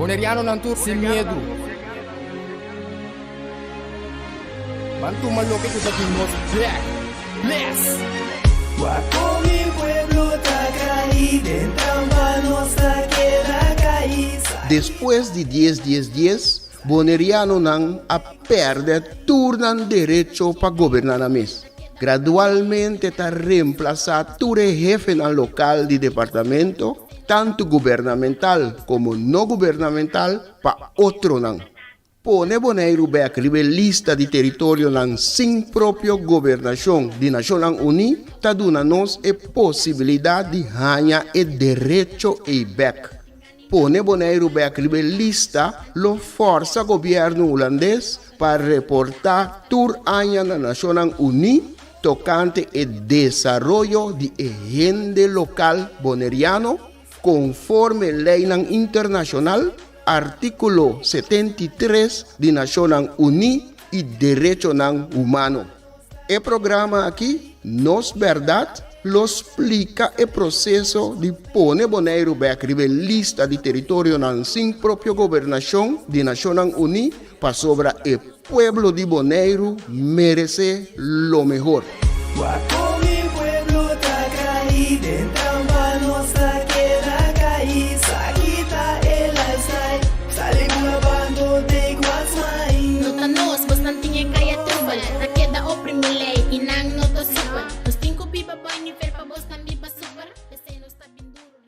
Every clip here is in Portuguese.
Boneriano nantur sem medo. Bantu maloque que daqui nos back. Bless. Guapo mi pueblo está caído, entramos hasta queda caída. Depois de 10, Boneriano não a perde turnan direito para governar na mesa. Gradualmente está reemplazado todo jefe no local de departamento, tanto governamental como não governamental, para outro não. Pone Bonaire back lista de território não sem própria governação de Nações Unidas, está dando nos a possibilidade de ganhar o direito e back. Pone Bonaire back lista lo força governo holandês para reportar tour año na Nações Unidas tocante o desenvolvimento de agenda local boneriano conforme lei internacional artículo 73 de Nações Unidas e Direitos Humanos. O programa aqui, Nos Verdade, lo explica o processo de pôr Bonaire back lista de território sem própria governação de Nações Unidas para sobre o pueblo de Bonaire merece lo mejor. Guapo mi pueblo está caído, entramos hasta queda caída. Quita el lifestyle, sale bando de guasmai. Nota nos, vos não tinha caia trubal. Na queda oprime lei, inang nota super. Nos cinco pipa boy ni fer pa vos tambi pa super. Ese no está bien duro,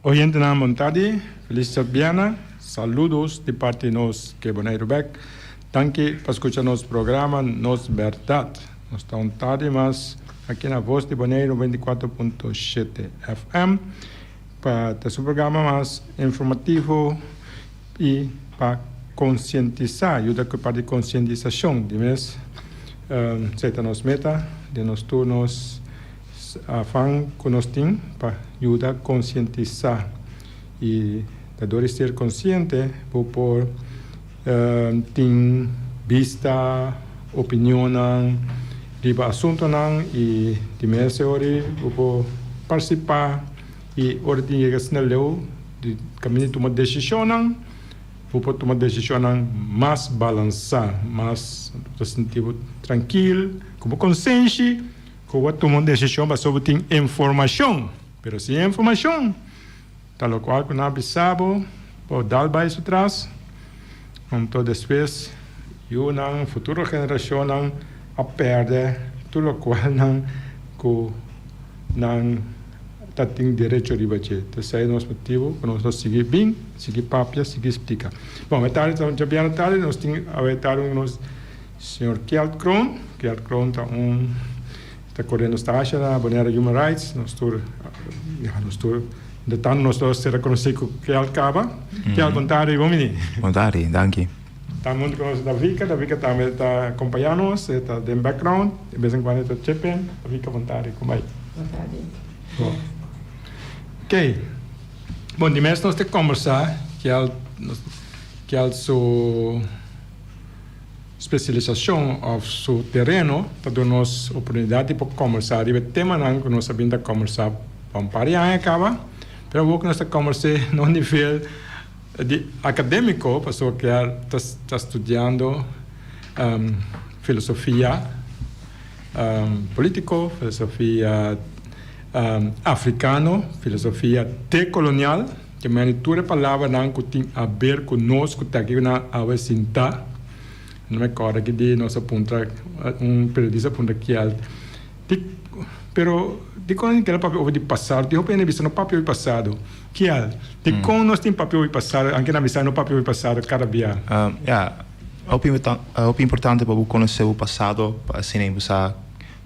Oyente na vontade, feliz Sabiana, saludos de parte nos que Bonaire back. Danke por escuchar nosso programa Nos Verdade. Nós estamos tarde, mas aqui na Voz de Bonaire 24.7 FM para ter um programa mais informativo e para conscientizar, ajuda com a parte de conscientização de mês. Seita nos meta de nos turnos a fan que nós temos para ajudar a conscientizar e de ser consciente por tem vista, opinião riba assunto e de mês hora por participar e hora de chegar de caminho tomar decisão por tomar decisão mais balançada, mais sentido tranquilo, como consciência, com tomar decisão para sobre tem informação, mas sem informação, tal qual que não sabe, pode dar baixo atrás. Então, depois, eu na futura geração não a perde tudo o qual não tem direito a ribater. Esse é o nosso motivo, para nós seguir bem, seguir papia, seguir explicar. Bom, metade então já bem tarde, nós temos a o senhor Kjeld Kroon. Kjeld Kroon está correndo taxa na Bonaire Human Rights, nós estamos ser reconhecido com Kjeld Kaba. Kjeld, boa tarde, bom menino. Boa tarde, danke. Estamos muito com a Vika também está acompanhando-nos, está em background, de vez em quando está chependo, a Vika, boa tarde, como é? Boa tarde. Bom. Ok. Bom, de mês nós temos que conversar, que é sua especialização, ou seu terreno, está dando-nos oportunidade para conversar. E o tema que nós sabemos conversar, para um par de anos acaba, mas o que nós estamos conversando no nível de acadêmico, pessoa que está estudando filosofia política, filosofia africano, filosofia decolonial, que me toda palavra não tem a ver conosco, está aqui na avecinta. Não me acordo que de nossa ponta, periodista ponta que é, pero de quando que era papel de passado, de repente vista no papel de passado, que é, de quando nós temos papel de passado, anche na vista no papel de passado cada dia. É importante para conhecer o passado, para assim você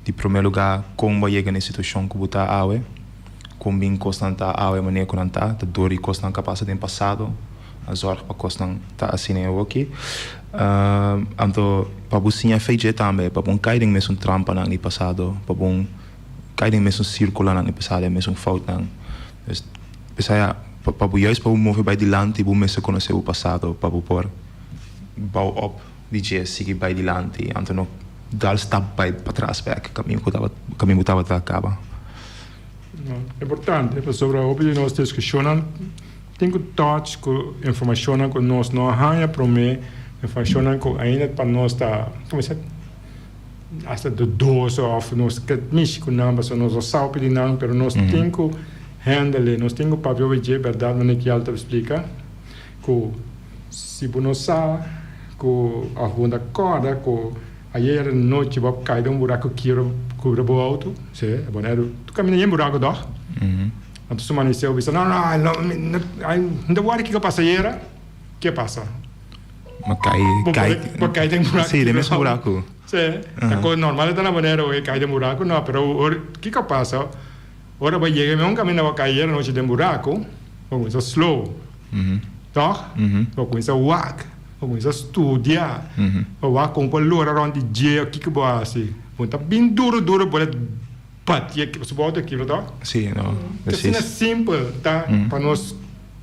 de primeiro lugar como chega na situação que você está hoje, como bem constante a maneira que está, a dor e constante capacidade do passado, a zorg para constante está assim aqui. Então para você fazer também, para um cair mesmo trampa no passado, para um cair mesmo círculo no passado, mesmo falta. Para juist para mover bij die land, para mesmo conhecer o passado, para pôr bouw op, die seguir bij die land, então dar stap para trás, caminho que estava acaba. Importante, sobre a opinião nós discussionan, tem que touch com informação que nós não arranha para mim, informação que ainda para nós está, como se hasta de dois of nós que místico não, mas nós sabe de não, pero nós tem que handle, nós tem que papel de verdade, não é que alta explica, que se você não sabe, que a segunda corda, que ayer noite vai cair de buraco que cobra o auto, se, bonero, tu caminha em buraco dó. Então se amanheceu, disse, não, o que passa ayer, que passa? Mas cai tem buraco. Sim, tem mesmo buraco. Sim, a coisa normal está na maneira, cai de buraco, não, pero o que passa? Ora vai chegar, um caminho vai cair, não tem buraco, vou começar slow, tá? Vou começar walk, vou começar estudar, vou walk com o loro around the dia, o que vai assim, vou estar bem duro, pode bater, você pode aquilo, tá? Sim, não. Assim é simples, tá? Para nós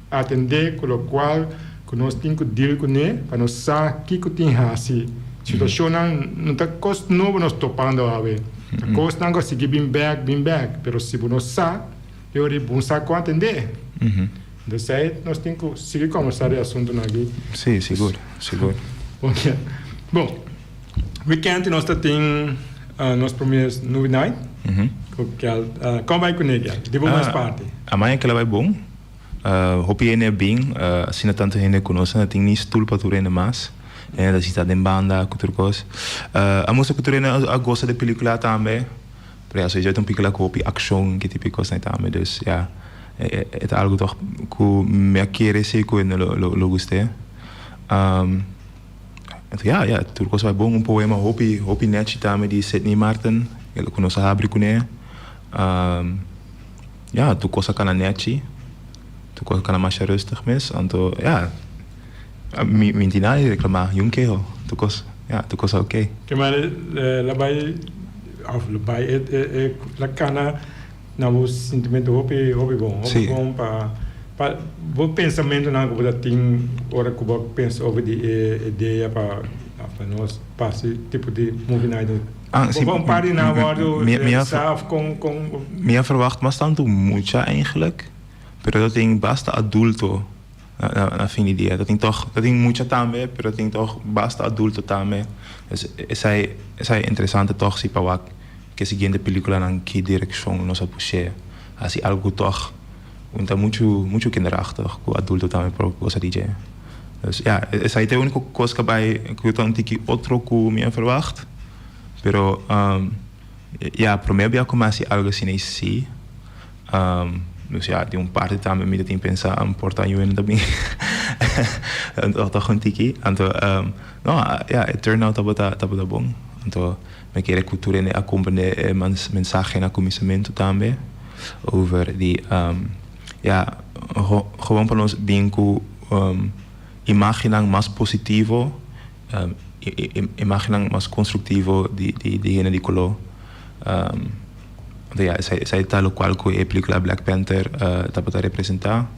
atender, com o qual, que nós temos que deal com ele, para nós saber o que tem assim. Situação não está coisa nova nós topando a ver. A coisa não consegue bem back, pero se você sabe, eu é bom saber como atender. Então, nós temos que seguir conversando o assunto aqui. Sim, seguro. Bom, weekend nós temos nós primeiras novidades. Como vai com ele? Devo mais parte. Amanhã que ela vai bom. Hopi é bem, assim tanto gente conhece, não tem nem stool para tu ainda mais. Da cidade em banda, outra coisa. A moça cultura gosta de película também. Por isso, já tem uma película com ação, que tipo de coisa também. Dus, ja, é algo toch que me quer ser que eu gostei. Ja, tudo coisa vai bom. Poema Hopi Net também de Sidney Martin. Ele conhece a abrir com ele. Ja, tu coisa que na net, tu coisa que na mais rustig mesmo. Então, ja. Minti nada de reclamar, Juncker, tu cosa ok. Que mais labai la cana na o sentimento hopi bom para o pensamento na que você tem hora que você pensa over de ideia para nós passe tipo de movimento. Vamos parar na hora zelf com minha verwacht mas tanto muito eigenlijk, pero dat ding basta adulto. Na fim do dia, dat tem muito também, pero tem toch basta adulto também. É interessante toch se para que a seguinte película na que direção nós a puxar, assim algo toch, então muito kinderachtig, com adulto também para coisa DJ. Dus ja, essa é a única coisa que eu tanto que outro que me verwacht, pero ja, para mim é como assim algo assim nesse dus ja, die parte também me tem pensar em portar eu ainda bem. Então tá com tiki, então não, ja, it turn out tá bom. Então me querer cultura né acompanhar mensagem na comissamento também over die ja, gewoon para nós bem com imaginar mais positivo, imaginar mais construtivo de gente de color. Ja, zij tal qual que a película Black Panther está para representar.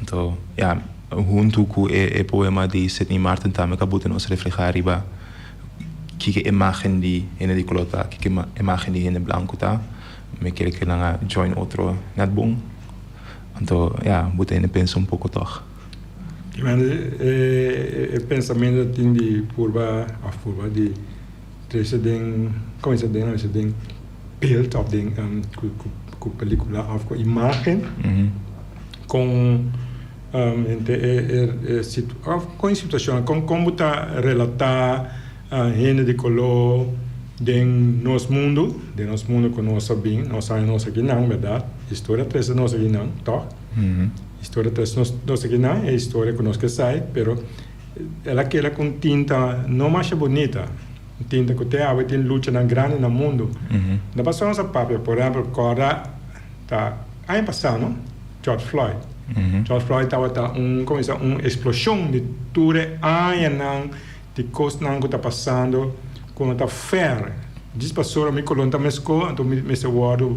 Então, ja, junto com o poema de Sidney Martin também acabou de nos reflejar riba que imagem de gente de color tá, que imagem de gente branco tá, me quer que não join outro net bom. Então, ja, moet je pensa pouco toch. O pensamento tem de curva de precedente, como se den beeld of ding com película of com imagem com com situação com como tá relatar gente de color de nosso mundo que nós sabemos nós aqui não verdade história três nós aqui não tá história três nós aqui não é história que nós que sai pero ela que ela com tinta não mais bonita tinta que tem luta na grande no mundo. Da passou nossa papel, por exemplo, agora tá aí passando George Floyd. George Floyd estava uma explosão de tudo aí não de coisas não que tá passando quando tá fair. Diz passou me colonta mesco, então me se word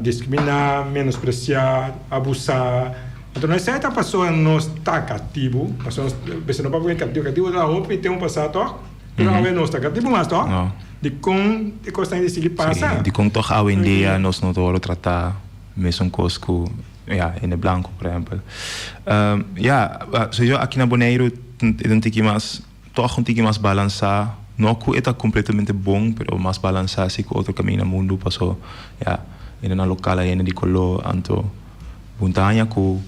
discriminar, menospreciar, abusar. Então nós aí tá passando nós tá cativo, passamos você não pode cativo da roupa e tem passado não é nossa cativo mas tá de com de coisa de seguir passa de com toch ao em dia nós não doro tratar mesmo cosco, in el blanco, por ejemplo. So yo aqui na Bonaire, toch um tique mais balançar. Não que está completamente bom, pero mais balançar se que outro caminho no mundo passou, in een lokale ene die kolo anto montanha ko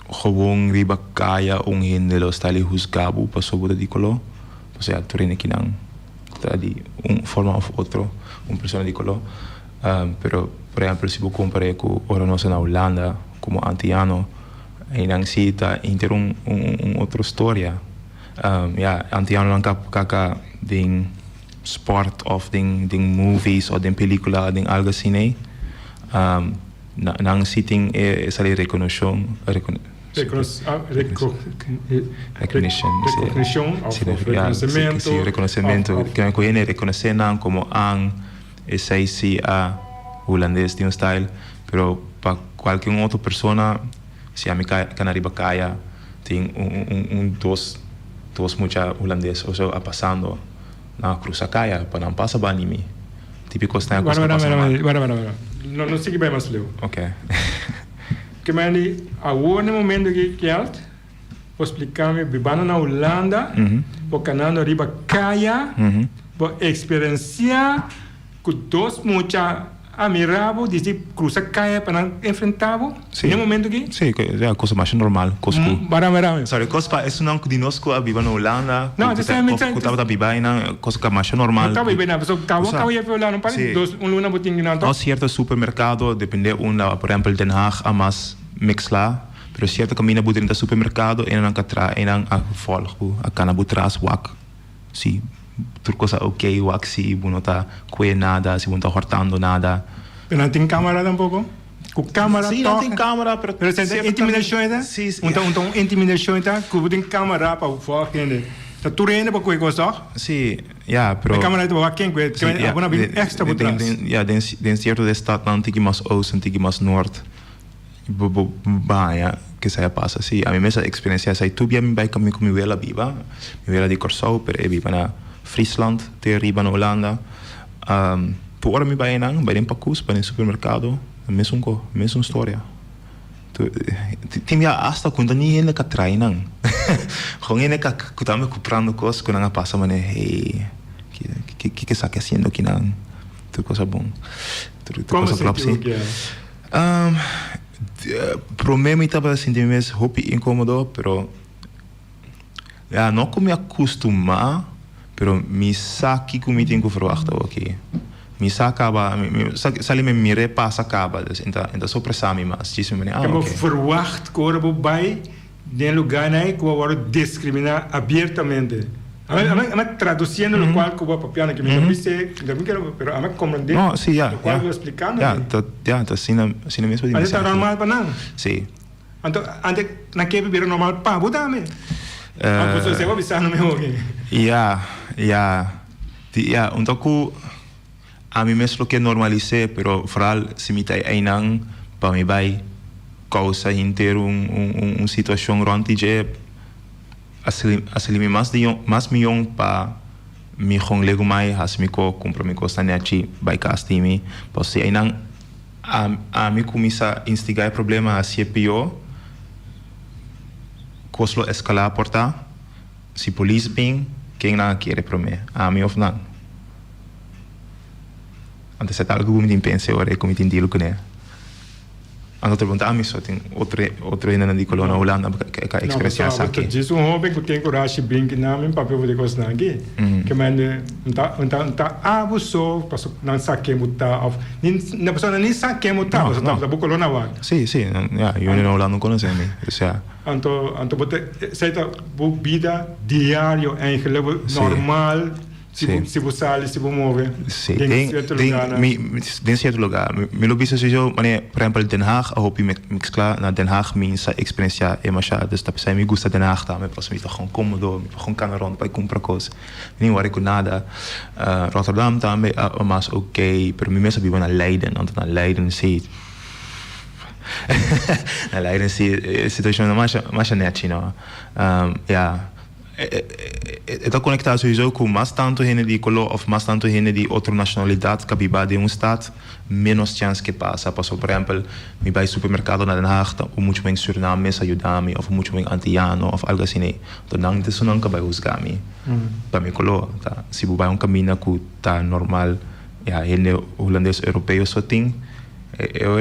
gewoon riba kaya hindelo stali husgabu passou buda di kolo, passou a turine kinang di forma of outro persona di kolo, pero por ejemplo si vous comparez com ora nós na Holanda como antiano inang sita inter outra história, antiano lang kaka ding sport of ding movies of ding película ding algo assim nang sitting essa recognition reconhecimento que eu conheço reconhecer não como essa a holandês de style, pero para qualquer outra pessoa se a mim canariba caia tem dos mucha holandês ou seja passando na cruza caia para não passar bem mim típico está para não sei bem mais leu ok que mani a no momento que geld vou explicar me bibano na Holanda vou canando riba caia vou experienciar com dos mucha amirabo desde cruza caia para enfrentavo no momento que sim é a coisa mais normal cosco sorry cospa é não que dinosco a viver na Holanda não isso é muito que tava viver na coisa mais normal não tava na pessoa tava ia falar não para dos luna botin não no certo supermercado depende por exemplo Den Haag a mas mixla pero certo caminho botin no supermercado e não catra e não a folgo a canabu tras wak sim tudo coisa ok wak se não tá coe nada se não tá cortando nada não tem câmera tampouco com câmera sim não tem câmera pero tem intimidação ainda sim então intimidação ainda com tem câmera para fora ainda tá tudo ainda para coisa sim pero a câmera é para quem que alguma vez extra por trás den certo de estado não tem que mais oeste tem que mais norte que se passa sim a mim essa experiência sai tu bem vai comigo com minha viva de Corsau pero viva na Friesland, te riba na Holanda. Por me vai nang, vai pacus, vai no supermercado, mesmo história. Tem já hasta quando nem ele que trai nang. Com ele que tá me comprando coisas que não passa mane, hey, que está fazendo aqui nang, tudo coisa bom, tudo coisa própria. Pro mim estava sentindo mais hobby incômodo, pero não como acostumar. Pero mi saki kumi tenho verwachten ok. Mi sakaba, sali me mire passa acaba, dus enta sopressami mas disse me ah. Como verwacht corpo bij den lugar né que vai discriminar abertamente. A traduzindo o qual que o papiano que me disse, pero a compreender. No, sí, ya. Qual vou explicando. Tá sina mesmo de. Mas está normal para não? Sí. Então, ante na que beber normal para botame. Você se vai avisar no meu ok. Então a mim mesmo que normalizei, pero vooral se me tai einang para me vai causa inteiro situação rond je asili mais milhão para me conglego mais as me co compromisso staniachi vai castimi pois einang a me começa a instigar problema a se pior coslo escalar porta se polícia bem quem não quer para mim a mim of não antes é algo que me pensa agora como me entendo que né ando perguntar a mim só tem outro ainda de colônia Holanda que expressão essa aqui isso hobby que tem coragem bem que não me papel de coisa aqui que mande tá abuso passo não saque mutar of na pessoa nem saque mutar você tá bu colônia lá sim eu não Holanda não conheço me isso é anto bote seita bu vida diário em normal se você sai, se você move, tem certo lugar. Me lo visto se eu, mané, por exemplo, Den Haag, a hopi mixcla na Den Haag minha experiência é mais chata. Dus dat me gusta Den Haag, tá? Me posso me tá gewoon cômodo, me gewoon kan rond para comprar coisas. Nem worry com nada. Rotterdam também, mas ok, pero me mesmo vivo na Leiden, anto na Leiden sim. Na Leiden sim, situação mais nete, não? está conectado sowieso com mais tanto gente de color ou mais tanto gente de outra nacionalidade que vive de estado, menos chance que passa. Por exemplo, me vai ao supermercado na Den Haag, ou muito bem Surinamese ajudar-me, ou muito bem antiano, ou algo assim. Então, não é isso que vai usar-me. Para mim, color, tá? Se você vai caminho que está normal, ele holandês europeu só tem, eu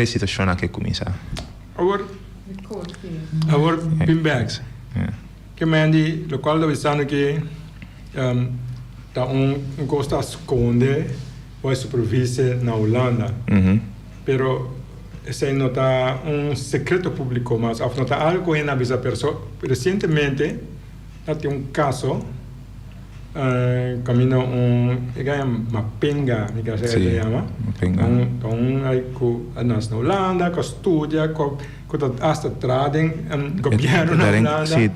a situação que começa. Agora, beanbags. Que mandi local da visão que tá gosta esconde vai supervise na Holanda. Pero ese no está secreto público mas no está algo en avisa persona. Recientemente tem caso camino Mapenga, que se llama. Mapenga. Hay na Holanda, que estudia, que hasta traden governo na Holanda. Sim,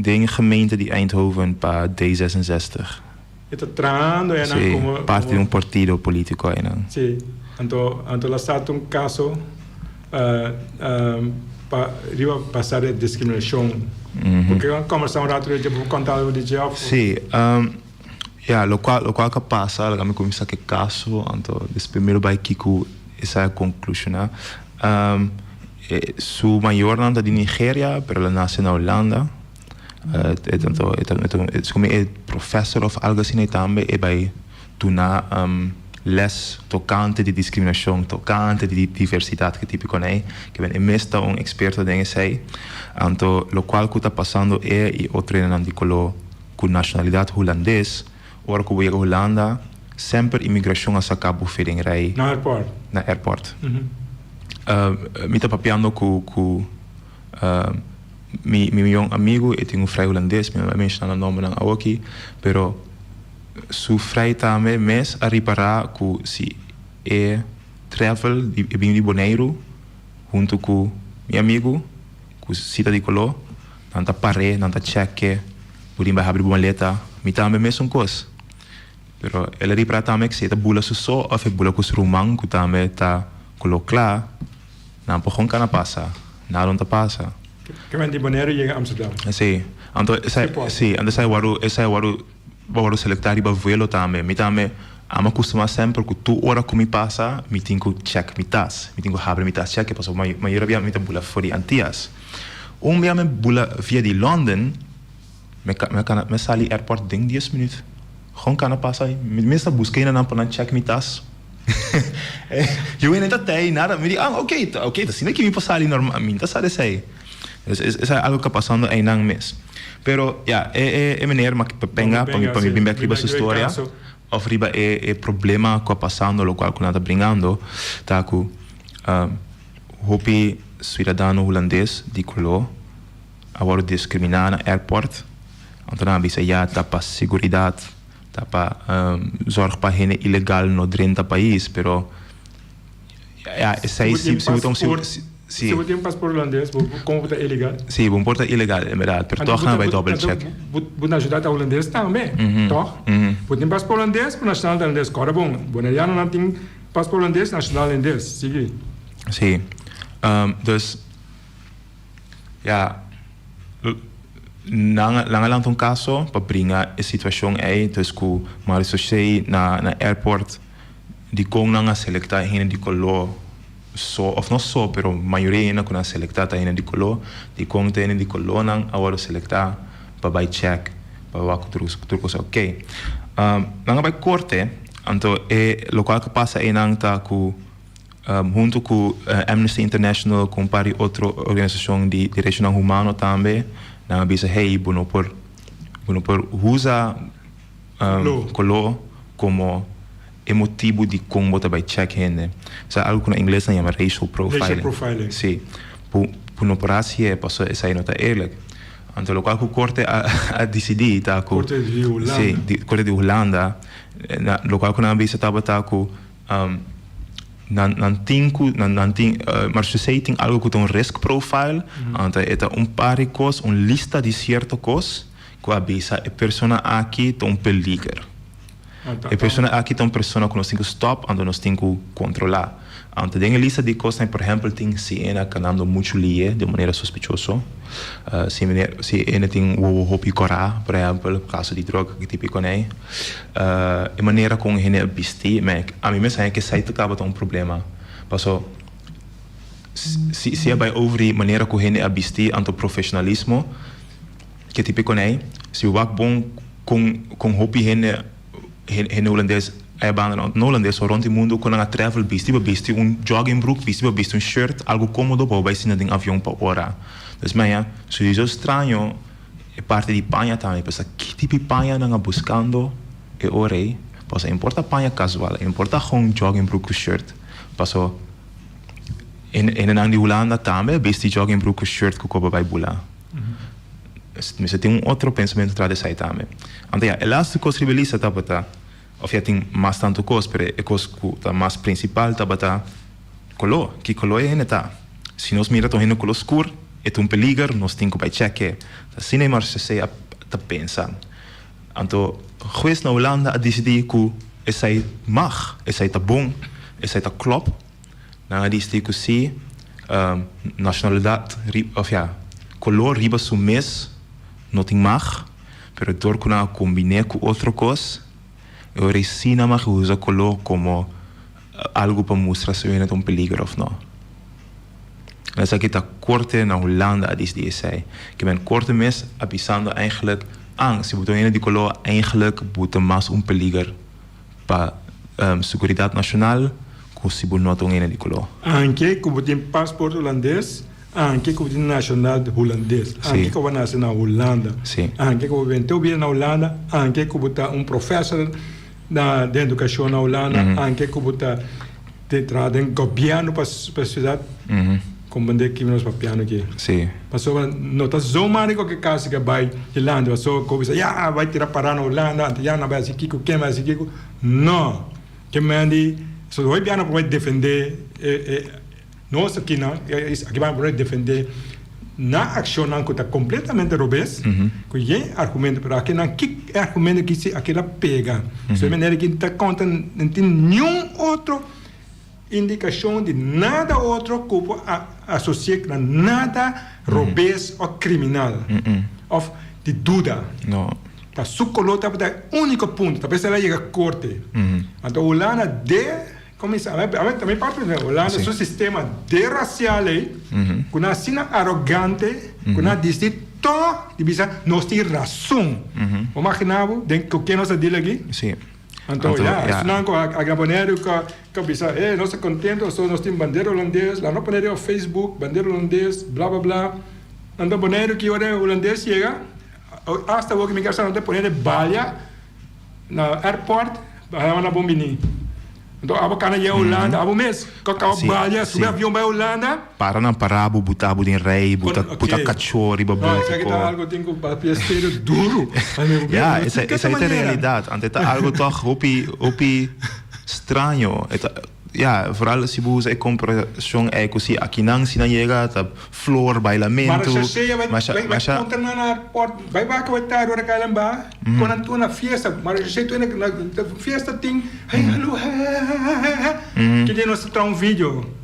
tem gemeente de Eindhoven para D66. Está trando como parte de partido político aí, não? Sim. Então lá está caso para passar a discriminação. Porque conversão rápido de contar o dia. Sim, lo qual que passa, lá me começa que caso, então desse primeiro vai que essa é a conclusão. Su maior nanda de Nigéria, pero ela nasce na Holanda. Então é professor of algo assim também e vai tunar les tocante de discriminação, tocante de diversidade que típico é, que é mesmo experto em sei. Então, lo qual que está passando é e outro nandi com nacionalidade holandês, ora que vai a Holanda, sempre imigração a Cabo Verde rei. Na airport. Me está papiando com meu amigo, eu tenho frei holandês, me mencionando o nome não aqui, pero su frei também mes a reparar que se é travel de bem Bonaire junto com meu amigo, que cita de color, nanta pare, nanta cheque, podia vai abrir maleta, me também mesmo coisa. Pero ele repara também que se tá bula só ou fe bula com o rumang que também tá colocar, não por onde não passa, nada não passa. Que vem de Bonaire e chega a Amsterdam. Sim, então essa é o selectar e velo também. Me também ama costuma sempre que tu hora que me passa, me tenho que check me tas, me tenho que abrir me tas check, porque a maioria me tá bula fora antias. Dia me bula via de London, me sali airport ding 10 minutos. Gewoon kan passar, me está buscando na para check me tas. Eu ainda até nada, me diz, ok, tá sendo que me passar ali normalmente, tá sabe sei. Isso é algo que passando aí não mês. Pero é maneira que penga para me bem aqui essa história. Of riba é problema que passando lo qual que nada bringando, tá que hopi cidadão holandês de color agora discriminar na airport. Então a bisa já tá para seguridade, tá para zorg para gente ilegal no dentro do país, pero Se você tem passaporte holandês, como é ilegal? Sim, bom porta ilegal, é verdade. Pero toch gaan wij double check. Você ajuda a holandês também, toch? Você tem passaporte holandês, para nacional holandês, agora bom. Você já não tem passaporte holandês, nacional holandês, sigue. Sim, dus lang um caso para brincar a situação aí, dus que maar associei na airport de com não a selectar gente de color. So, of não só, pero maioria ainda quando selectar ainda de color, de conta ainda de color não, agora selectar para vai check, para vai tudo coisa ok. Não vai corte, então é local que passa aí não tá com junto com Amnesty International, com pari outra organização de direitos humanos também, não avisa hey, bueno por usar color como motivo de como vai check gente. Isso é algo que em inglês se chama racial profiling. Sim. Por não parar-se é passou essa aí não está eerlijk. Então o local que o corte a decidir tá com Corte de Holanda. Sim, corte de Holanda. Na local que não avisa estava tá com maar ze zeggen algo que tem risk profile. Então é par de coisas, lista de certas coisas que avisa a pessoa aqui tem peligro. E persona aqui tem persona que nós temos que stop, então nós temos que controlar. Então, tem lista de coisas, por exemplo, tem se ena canando muito lie de maneira suspeitosa. Se ena tem o hopi corá, por exemplo, caso de droga que tipo né. E maneira com ena bisti, mas a mim me sai que sai acaba ter problema. Passo se é by over maneira com ena bisti anto profissionalismo que tipo né. Se o bak bom com hopi ena holandês é banda no holandês rond o mundo com a travel bisti joggingbroek bisti shirt algo cômodo para vai ser um avião para hora. Dus mas se isso estranho é parte de panha também, pensa que tipo de panha não buscando e orei, pois importa panha casual, importa com joggingbroek shirt, passo em Holanda também bisti joggingbroek shirt que coba vai bula. Mas tem outro pensamento atrás dessa também. Então, a laatste coisa que tá bata, of já tem mais tanto coisa, mas a coisa que mais principal tá bata, color, que color é neta. Se nós mira to color escuro, é peligro, nós temos que checar. Assim é mais se tá pensando. Então, juiz na Holanda a decidir que essa mag, essa tá bom, essa tá klop, na decidir que se nacionalidade, of ja, color riba su mes, não tem mag, pero door kunnen combineren com outra coisa, eu resina mag usa color como algo para mostrar se é um peligro ou não. Mas aqui está korte na Holanda is die zei. Ik ben korte mes avisando eigenlijk aan, se botou die color eigenlijk botou mais peligro para seguridade nacional, que se botou não tem die color. Anche que botou paspoort holandês. Anche que o nacional holandês, anche que o nasce na Holanda, anche que o vento na Holanda, anche que o professor de educação na Holanda, anche que o entrada em governo para a cidade, como bande que nós papiano aqui. Sim. Passou nota zomárico que caso que vai de Holanda, passou como se já vai tirar para na Holanda, já não vai assim que vai assim que não, que mande, só vai piano para defender nós aqui não, aqui vamos defender na ação que está completamente robês, que é argumento para aqui não que argumento que se aquela pega, de maneira que está conta não tem nenhum outro indicação de nada outro que associar com nada robês ou criminal, ou de dúvida. Não. Tá sucolota para o único ponto, talvez ela chegue a corte. Então Holanda começa também parte da Holanda, seu sistema de racial aí, com a sina arrogante, com a distrito de bisa nós temos razão. Imaginava dentro que nós dele aqui. Sim. Então já, senão com a gaboneiro que bisa, nós estamos contentes, nós temos bandeira holandês, lá no bandeira Facebook, bandeira holandês, blá blá blá. Então bandeiro que o holandês chega, hasta o que me quer não tem bandeira balha na airport, vai na bombini. Então, a bacana é a Holanda, a mês, que acaba balha, sube avião para a Holanda. Para não parar, botar em rei, botar cachorro, botar. Isso aqui está algo tem que papiesteiro duro. Ja, essa é a realidade. Ante tá algo toch hopi estranho. Ja, vooral se você compreensão é que se aqui não se não chega tá flor bailamento. Mas vai contar na port, vai que vai estar ora calamba. Quando tu na festa, mas você tu na festa tem, hey hello, que tem nós tra vídeo.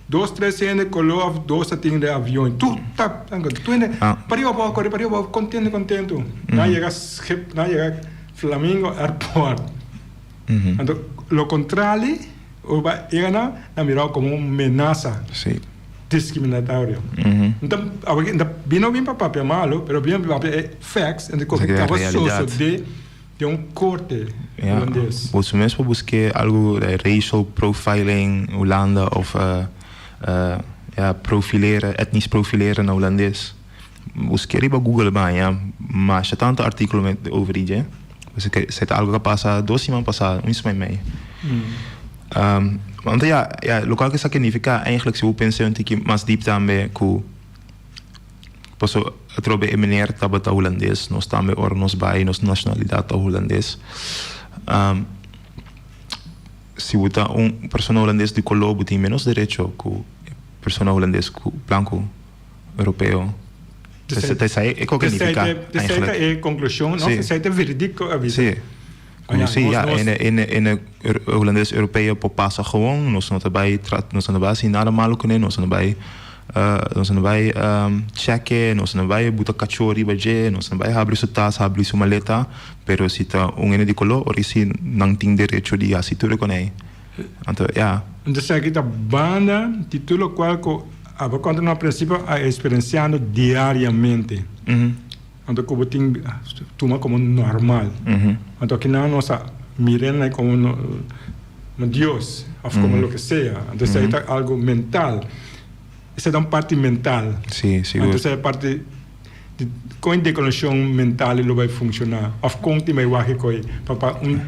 2, 3 cenas colou 2 tem de avião. Tu tá, tu ainda pariu contento. Não chega Flamengo Airport. Então, lo contrario, llega a mirar como uma ameaça discriminatória. Então, vino bem para papel malo, mas vino para papel facts, então estava só de corte holandês. Você mesmo buscar algo de racial profiling Holanda of etnisch profileren na holandês. Buscar riba Google bem, mas há tanto artigo over isso. Você é algo que passa 2 semanas passadas, 1 semana e meia. Want lokaal que significa eigenlijk se eu pensei que mais deep também que posso trobe a meneer tabata holandês, nós também or nos vai nos nacionalidade holandês. Se uta pessoa holandês de color tem menos direito que pessoa holandês branco europeu. Essa é a conclusão, não? Essa é a veredicto aviso. ja, Sim, nós- ja, nós- in de Holandês Europeia passa gewoon, nós não trabalhamos, nós não trabalhamos nada malo com ele, nós não trabalhamos cheque, nós não trabalhamos buta cachorro baje, nós não trabalhamos abrir sua taça, abrir sua maleta, pero se tá ene de color, ori se não tem direito de assistir com ele. Então, ja. Então, se aqui tá banda, título qual que a conta no princípio a experienciando diariamente. Então, como tem toma como normal. Então, aqui não nossa mirando como no Deus, ou como lo que sea. Então, se é algo mental. Isso é uma parte mental. Sim, seguro. Então, é parte com a declaração mental ele vai funcionar. Of conta me vai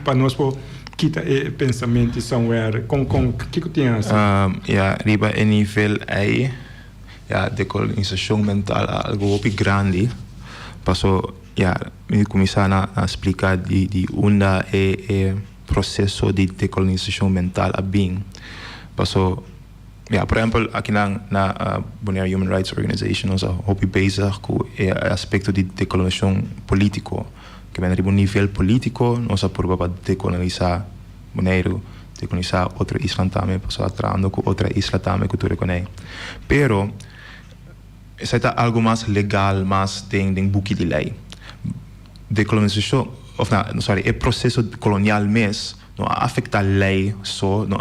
para nós kita pensamento somewhere com que tem assim. Ja, riba em nível aí, ja, decolonização mental algo muito grande. Passou, ja, me começar a explicar de onde é processo de decolonização mental a bem. Passou, ja, por exemplo, aqui na Bonaire Human Rights Organization nós estamos bezig com o aspecto de decolonização político. Que vem a nível político, nós estamos para decolonizar Bonaire, decolonizar outra isla também, passou atrás com outra isla também que tu reconhece. Pero isso é algo mais legal, mais tem book de lei. Decolonização, é processo colonial mesmo, não afeta a lei só, não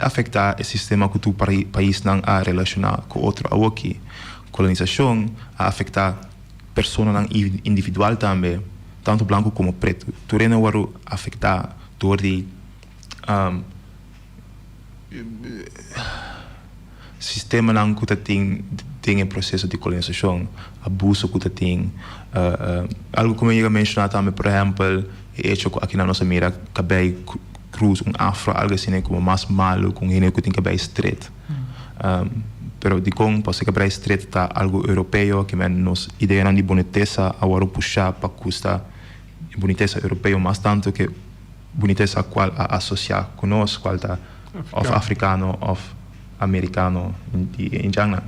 afeta o sistema que o país não a relacionar com outro aqui. Colonização afeta pessoa individual também, tanto branco como preto. Tu não vai afetar door die sistema lang que tem em processo de colonização, abuso que tem, algo como eu mencionar também, por exemplo, hecho aqui na nossa mira, cabelo cruz, afro, algo assim como mais malo, com ele que tem cabelo estreito. Pero de com passa cabelo estreito tá algo europeu que nos ideia de boniteza, agora puxar para custa boniteza europeu, mas tanto que boniteza qual a associar conosco, qual tá of africano, of americano in Jana.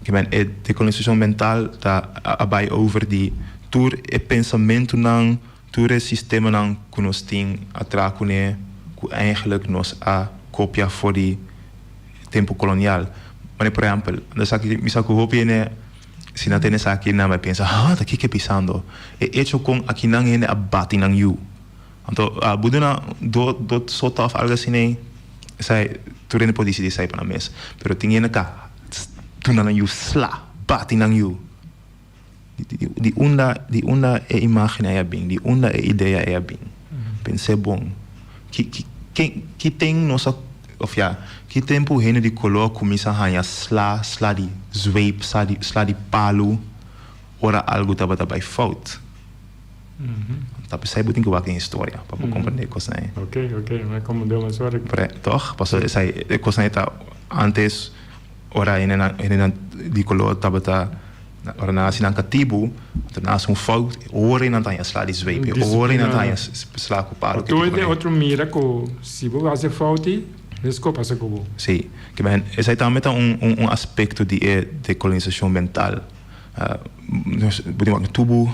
Que a decolonização mental está abai over die tour e pensamento não tour e sistema não que nós tem atrás que eigenlijk nós a cópia for die tempo colonial. Mas por exemplo, das aqui me saco hopi ne se não tem essa aqui não me pensa tá aqui que pensando e hecho com aqui não é a bati não you. Então a buduna do sort of algo assim né sai tu não pode decidir sai para a mesa, pero tinha cá tu não you sla bati não you. Die onda é imagem é bem, die onda é ideia é bem. Pensei bom que tem nossa of ja, que tempo heen die color começa a sla di zweep, sla di palu, ora algo tava by fout. Tapi saya buting que em história para compreender coisa aí. Ok, mas como deu uma história. Toch, passou sai coisa aí tá antes ora in die color tava tá ora na sinanka tibu, na fout, ora na tanya sla di zweep, ora na tanya sla com palu. Tu é outro mira que se você fazer fauti desculpa, se como. Sim, que bem, esse aí também é aspecto de decolonização mental. Podemos tubo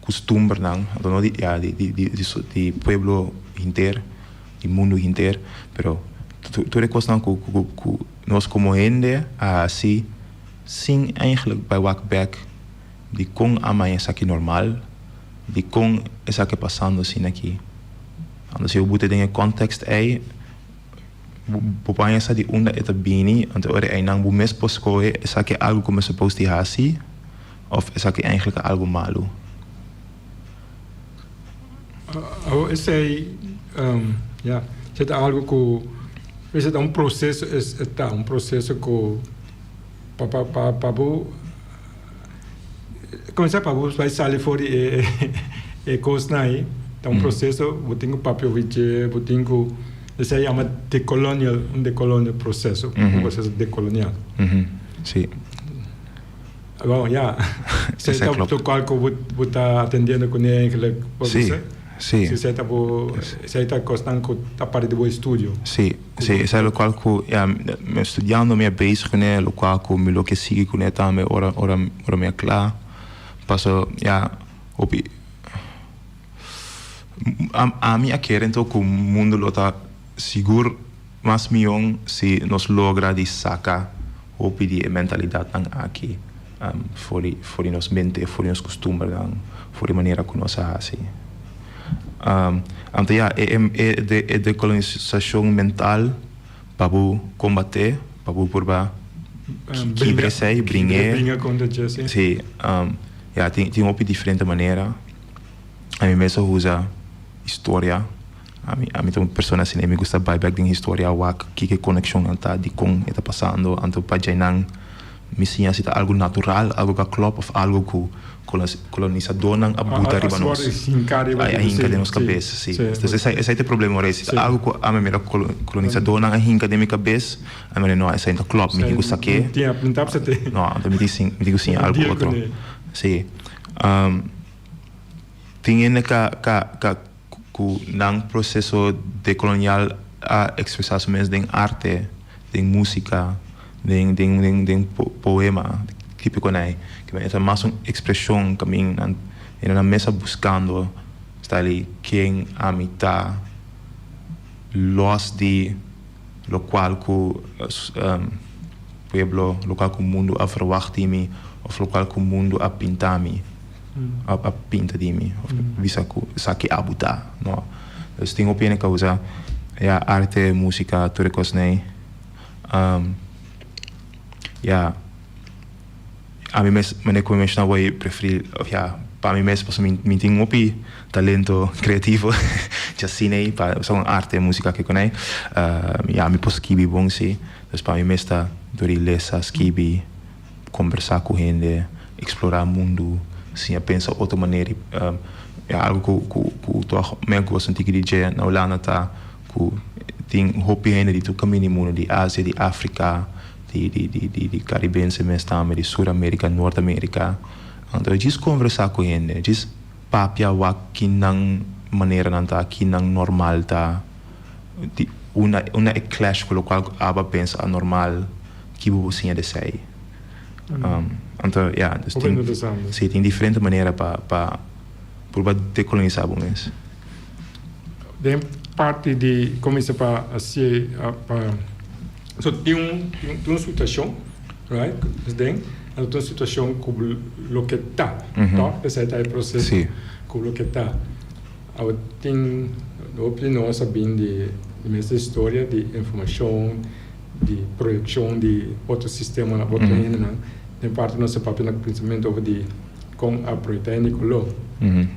costume não, então de pueblo inteiro, de mundo inteiro, pero tu reconhece que nós como gente assim, sim eigenlijk bij wakback, de com amanhã isso aqui normal, de com isso aqui passando assim aqui. Então se eu botar em contexto aí Popanya sa di onda eta bini, want ore ay nang bumes poskoe, is que algo como supposed to hasi, of is que eigenlijk algo malo? Esse aí, ja, é algo que é um processo, é um processo que para começar para vai sair fora e coisa aí, é um processo, botem o papel vice, botem o isso aí é um decolonial processo, um processo decolonial. Sim. Bom, já. Você está qual que está atendendo com ele? Sim. Sim. Você está gostando com a parte do estúdio? Sim. Sim. Isso é o qual que me estudando me bezig com ele, o qual que me lo que sigue com ele também, ora me claro. Passo já opi. a mí quieren que el mundo lo está seguro más millón si nos logra de sacar hopi die mentalidad aquí voor nos mente, voor nos costumbre, voor de maniera que nos hace. Então, de colonização mental para combater, para por bringar contra Jesse. Sim, tem uma diferente maneira. A mim mesmo usa história. A mim tem uma pessoa assim, me gusta bem de história, que conexão está de com está passando, então para já me sinto assim algo natural, algo que klopt of algo que colonizador não abuta riba nós. Aí hinca de nos cabeça, sim. Então esse é o problema, algo que a minha colonizador não hinca de minha cabeça, a minha não, esse é klopt, me gusta que. Não, então me digo sim algo outro. Sim. Tem que nang processo decolonial a expressar mesmo em arte, em música, em poema, típico né, que é mais uma expressão que mim na mesa buscando está ali quem a mim tá los de lo qual que pueblo, lo qual que o mundo a verwacht de mim, of lo qual que o mundo a pintar mim. A pinta de mim, visa que abuta, no. Dus tem opinião que usa arte, música, tudo coisa né. A mim mesmo, como mencionava, eu prefiro, para mim mesmo, porque mim tem talento criativo, já assim né, para só arte, música que conhece, me posso escrever bom sim, dus para mim mesmo está dori ler, escrever, conversar com gente, explorar o mundo. Sim, eu penso de outra maneira. Algo que eu me gosto de dizer na Holanda tá que tem hopiene de todo caminho mundo de Ásia, de África, de Caribense mesmo, de Sul-América, Norte-América. Então, eu disse conversar com ele, disse papia wa que não maneira não tá, que não normal tá, uma clash com o qual aba pensa anormal, que você de sair. Então, tem diferente maneira para decolonizar o mês. Tem parte de começar para assim, so tem uma situação, right? Tem uma situação como o que tá, tá? Esse é o processo como o que tá. Eu tenho opinião sabendo de minha história de informação, de projeção de outro sistema, outro ainda tem parte do nosso papel no pensamento de com a projetar Nicolò,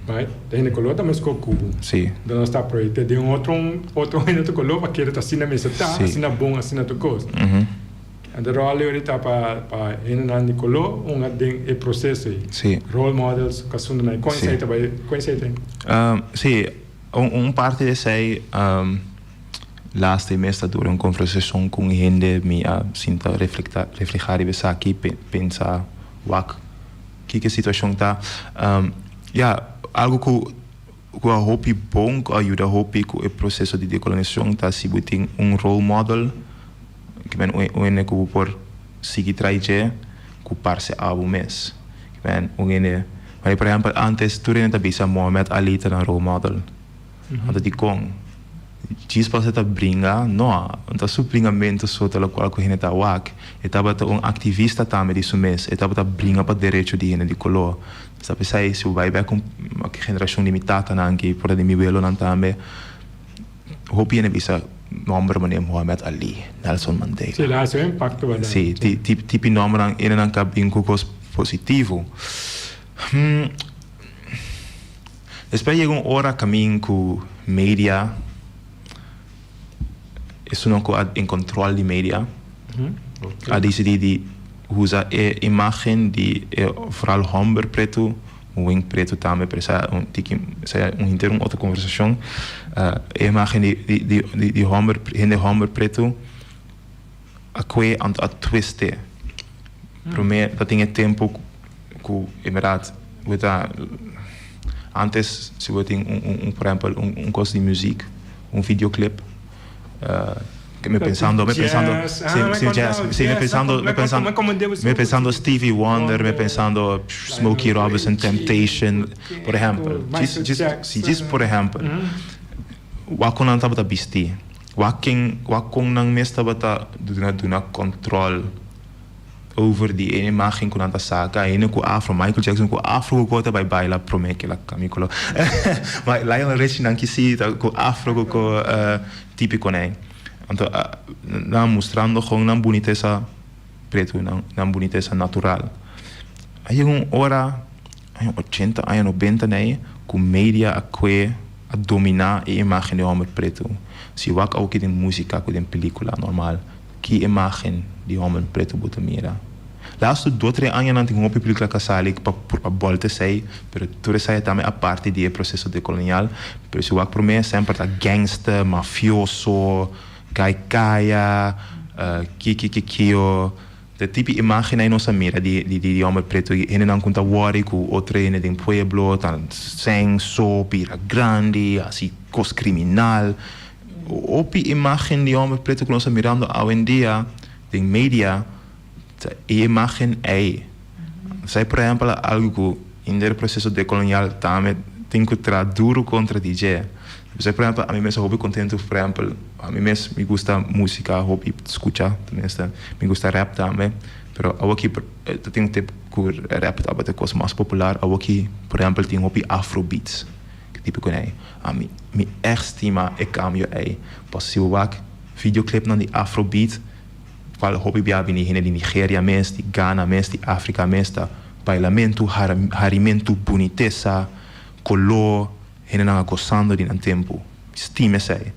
right? Tem Nicolò também com Cubo. Sim. Da nós está projetando de outro ainda to Nicolò para que ele assim na mesa tá, assim na bom, assim na to coisa. Então role ahorita para ainda Nicolò tem processo aí. Sim. Role models, caçando na conceito vai conceito. Sim, parte desse aí last mês durante uma conversação com gente me sinta refletir e aqui pensar que a situação está algo que eu hope bom que ajuda hope que o processo de decolonização está se tem role model que ben o que por seguir trazer que parse algo mês que ben mas por exemplo antes tudo ainda bisa Muhammad Ali era um role model então de com diz para você brincar, não, então suprimento só pelo qual que a gente está wak, estava ativista também disso mês, estava brincar para direito de gente de color, sabe se vai ver com uma geração limitada não que por de mil não também, hope ele bisa nome mané Muhammad Ali, Nelson Mandela. Sim, lá é impacto vai. Sim, tipo nome ele não cabe em coisa positivo. Depois chega uma hora caminho com mídia. Isso não em controle de mídia. A decidir de usar a imagem de vooral homem preto, wing preto também, para essa inteiro outra conversação. A imagem de homem preto a que a twiste. Primeiro, dat tinha tempo que verdade, antes se você tem por exemplo coisa de música, videoclip. me pensando Jazz. me pensando Stevie Wonder, me pensando Smokey Robinson, Temptation, por exemplo. Diz por exemplo. Wako nang tabata bisti. Wakong nang mes tabata duna control over die ene imagem kun anta saka ene ku afro Michael Jackson ku afro ku kota by la promeke la kamikolo. Maar Lionel Richie nang kisi ku afro ku típico nei. Então, na mostrando gewoon na boniteza preto, na boniteza natural. Aí hora, aí 80, aí 90 nei, com media a dominar a imagem de homem preto. Se wak ook in música, com in película normal, que imagem de homem preto bota mira. Laatste 2-3 anos não tinha uma película casali para volta sei, pero tudo sai também a parte do processo decolonial. Pero se wak para mim sempre tá gangster, mafioso, caia, kikikikio. De tipo imagem aí nossa mira de homem preto, ele não conta worry com outro ele de pueblo, tan senso, pira grande, assim cos criminal. Opi imagem de homem preto que nós mirando hoje em dia, de mídia, a imagem é. Sei por exemplo algo que no processo decolonial também tem que traduzir contra DJ. Sei por exemplo a mim mesmo hobby contento, por exemplo, a mim mesmo me gusta música, hobby escutar, me gusta rap também, pero aqui tem tipo que rap é coisa mais popular, aqui por exemplo tem hobby afrobeats, que tipo que é, a mim me estima é cambio é, posso ver videoclip na de afrobeat, qual hobby bia bini hene de Nigeria mes, de Ghana mes, de África mes, da bailamento, harimento, boniteza, color, hene na gozando de um tempo, estima sei.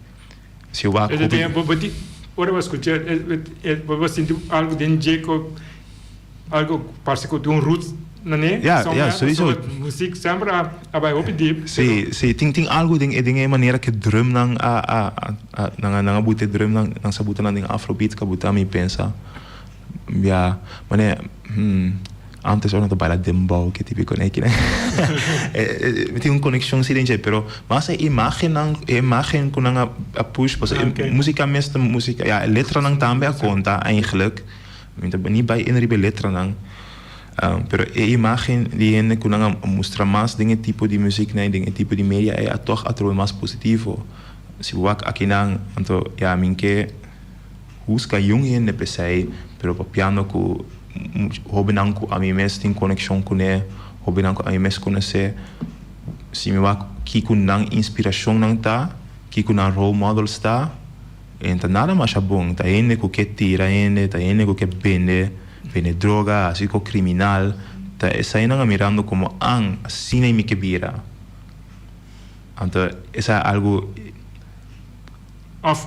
Se eu Ora vou escutar, vou sentir algo de jeito, algo parece que tem roots, não é? Sowieso. Música sempre a vai opedir. Sim, tem algo de uma maneira que drum nang nang bute drum nang sabuta nang afrobeat que buta me pensa. Ja, mané antes eu não trabalhava dembow que típico né que né. Tem uma conexão sim gente, pero mas a imagem com nang a push, pois música mesmo música, ja, letra nang também a conta eigenlijk. Niet bij inribe letra nang. Pero a imagem die ene que não mostra mais dinge tipo de música né, dinge tipo de media é toch atroi mais positivo. Se wak aqui nang, então ja minke huska jong in de presei, pero piano ku hobby ku a mim mes tem conexão com né, hobby ku a mim mes conhecer. Se me wak ki ku nang inspiração nang ta, ki ku nang role models ta, então nada mais bom. Ta ene ku que tira ene, ta ene ku que vende droga, assim como criminal, tá saindo mirando como assim nem me que vira. Então, isso é algo. Of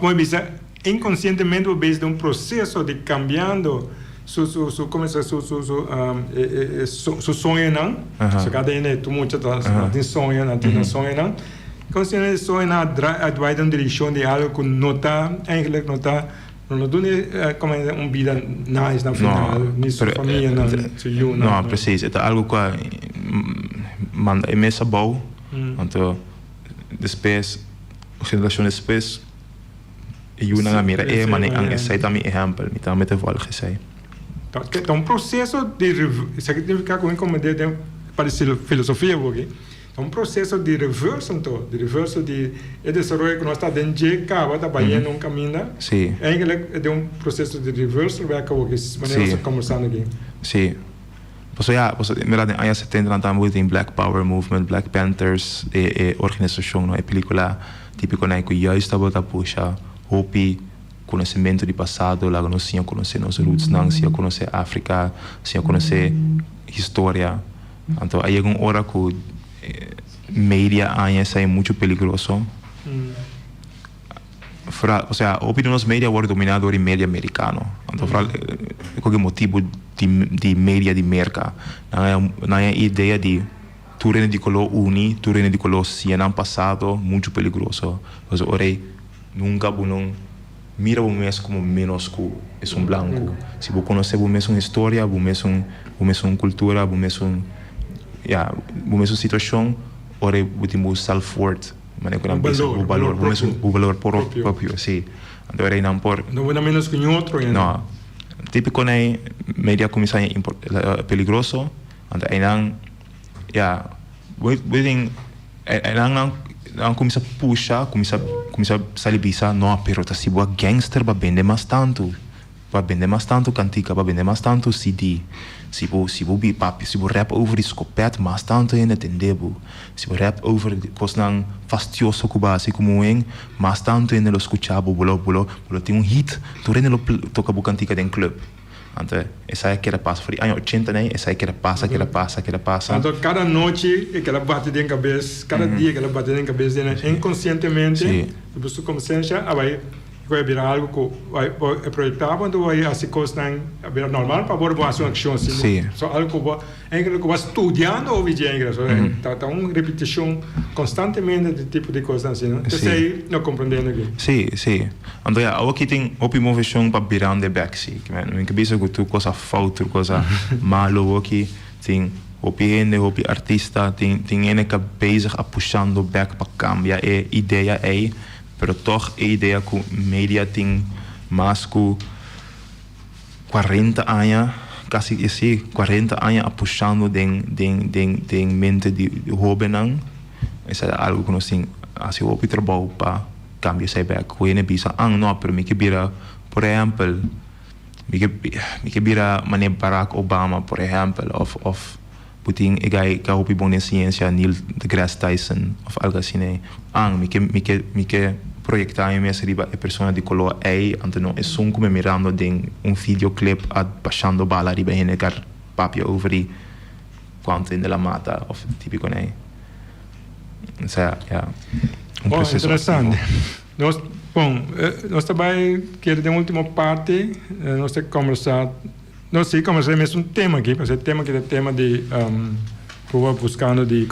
muito inconscientemente vez de um processo de cambiando su sonho não, so cada ene tu muito tem sonho não tem sonho não, consciente sonho na vai dar direção de algo que não tá eigenlijk não tá não como vida nice na final, nem sua família não, não, precies, é algo que manda é mesa bom, então depois geração depois e uma na mira é mas é sai também exemplo, me também te vale que sai. Então processo de significa como de parece filosofia aqui. Um processo de reverso, então, de reverso de desenvolvimento que nós está dentro de cá, está baiano um caminho. Sim. É um processo de reverso, vai acabar que maneira conversando aqui. Sim. Pois ja, verdade, em anos 70 nós estamos em Black Power Movement, Black Panthers, organização, não é película típico né que já estava a puxar, hopi conhecimento de passado, lá nós tinha conhecer nos roots, não tinha conhecer África, tinha conhecer história. Então aí uma hora que media é muito perigoso. O sea, opinião nos media agora dominado por media americano. Então, qual é o motivo de media de merca? Não é ideia de turene de color uni, turene de color ano passado, muito perigoso. Mas ora nunca não mira o mês como menos que é branco. Se você conhece o mesmo história, o mesmo cultura, o mesmo situação, ora você tem self-worth, o valor próprio, sim. Então era não por Não vou menos que outro ainda. no típico né media começa a peligroso, então aí não within não começa a puxar, começa a salibisa, não, pero tá se boa gangster vai vender mais tanto cantica, vai vender mais tanto CD. Se vou be papi, se vou rap over escopete, mais tanto ainda entendeu. Se vou rap over coisa fastioso que base como mais tanto ainda lo escuchava, bolo tem hit, tu ainda lo toca bu cantica den club. Então, essa é que era passa, foi anos 80, né? Essa é que era passa. Então, cada noite que ela bate dentro da cabeça, cada dia que ela bate dentro da cabeça, inconscientemente, depois tu consciência, vai virar algo que vai projetar quando vai assim coisa virar normal para poder fazer uma ação assim. Só algo que vai estudando ou vivendo, tá uma repetição constantemente de tipo de coisa assim, não? Então aí não compreendendo aqui. Sim. Então, aqui tem uma motivação para virar de back, sim. Não é que bisa que tu coisa falta, coisa malo aqui tem hopi artista tem que bezig a puxando back para cambiar a ideia aí. Pero toch a ideia que media tem mais que 40 anos, quase assim, 40 anos a puxando den mente de jovem. Isso é algo que nós temos assim o trabalho para cambiar esse back. Que ele bisa, não, pero me que vira, por exemplo, me que vira mané Barack Obama, por exemplo, of puting igai ka hopi bom ciência Neil deGrasse Tyson of algo assim né me que projetar em minha riba a pessoa de color então não é som como mirando de videoclip passando bala riba em car papia over quanto in la mata of típico né isso é processo interessante. Nós também queremos a última parte nós temos que conversar. Não sei como é mesmo um tema aqui, mas é tema que é tema de buscando de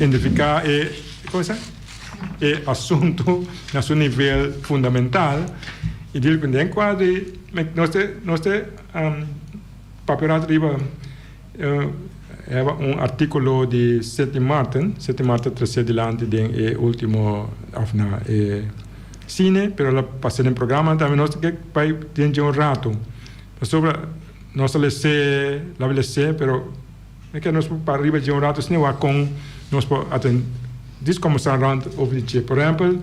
identificar o assunto no seu nível fundamental e de repente quando nós papel arriba um artículo de Seth Martin trazia adiante do último cine, pero la passei no programa também nós que vai ter um rato sobre nós lese pero é que nós para arriba de um rato se não com nós atender começar round over de por exemplo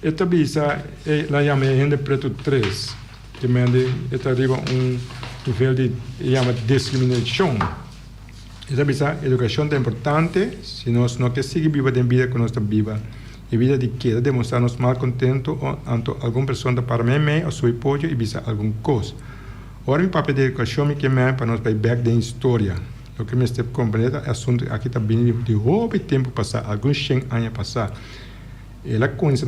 esta visa la chama Gente Preto 3 que mende esta arriba nível de chama discriminação. Esta visa educação é importante se nós não quer seguir viva de vida que nós está viva e vida de queda demonstrarnos mal contento ante alguma pessoa para mim ou seu apoio e visa alguma coisa. Ora, meu papel de educação me queima para nós back da história. O que me está compreendendo é assunto aqui está bem de roubo tempo passar, alguns 100 anos passar. Ela conhece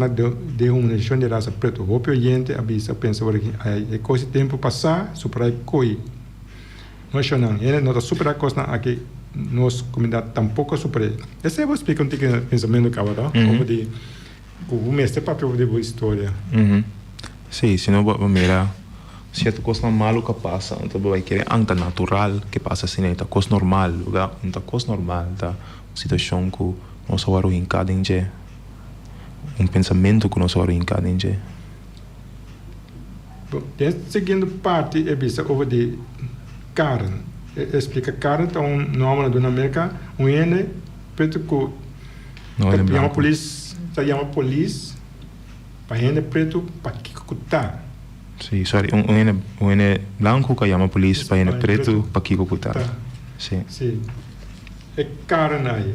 de uma nação de raça preta, roubo oriente, a visa pensa que coisa tempo passar, superar coi. Nós não, ele não está superar coisa aqui. Nossa comunidade tampouco supera. Esse é o explicar um pensamento que agora, como de o mestre papel de boa história. Sim, se não vamos mirar, se é coisa malo que passa, então vai querer anta natural que passa assim, é coisa normal, então coisa normal, tá situação que nós vamos encadar em pensamento que nós vamos encadar em Bom, a seguinte parte é vista over de Karen. Explica Karen, então um nome na América, ene preto que chama polícia, para ene preto para que cutar. Sim, sorry, ene branco que chama polícia para ene preto para que cutar. Sim. Sim. É Karen aí.